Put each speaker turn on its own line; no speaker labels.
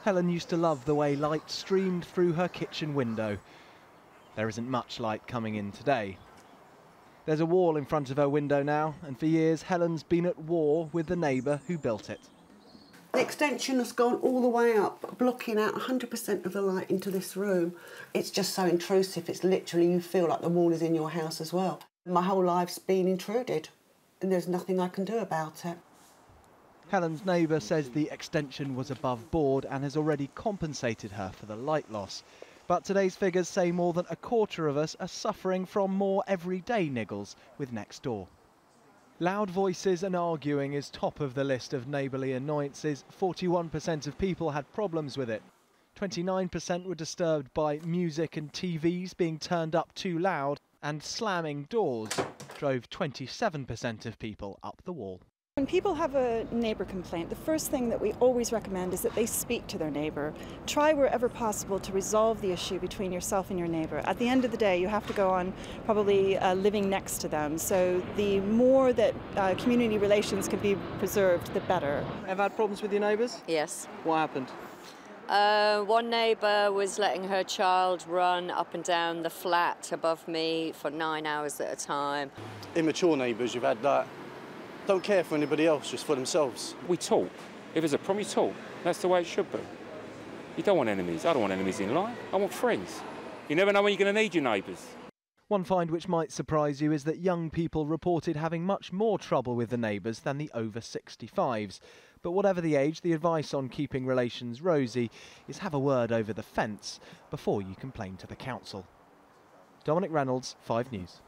Helen used to love the way light streamed through her kitchen window. There isn't much light coming in today. There's a wall in front of her window now, and for years Helen's been at war with the neighbour who built it.
The extension has gone all the way up, blocking out 100% of the light into this room. It's just so intrusive, it's literally, you feel like the wall is in your house as well. My whole life's been intruded, and there's nothing I can do about it.
Helen's neighbour says the extension was above board and has already compensated her for the light loss. But today's figures say more than a quarter of us are suffering from more everyday niggles with next door. Loud voices and arguing is top of the list of neighbourly annoyances. 41% of people had problems with it. 29% were disturbed by music and TVs being turned up too loud, and slamming doors drove 27% of people up the wall.
When people have a neighbour complaint, the first thing that we always recommend is that they speak to their neighbour. Try wherever possible to resolve the issue between yourself and your neighbour. At the end of the day, you have to go on probably living next to them. So the more that community relations can be preserved, the better.
Ever had problems with your neighbours?
Yes.
What happened?
One neighbour was letting her child run up and down the flat above me for 9 hours at a time.
Immature neighbours, you've had that. Don't care for anybody else, just for themselves.
We talk. If there's a problem, you talk. That's the way it should be. You don't want enemies. I don't want enemies in life. I want friends. You never know when you're going to need your neighbours.
One find which might surprise you is that young people reported having much more trouble with the neighbours than the over 65s. But whatever the age, the advice on keeping relations rosy is have a word over the fence before you complain to the council. Dominic Reynolds, 5 News.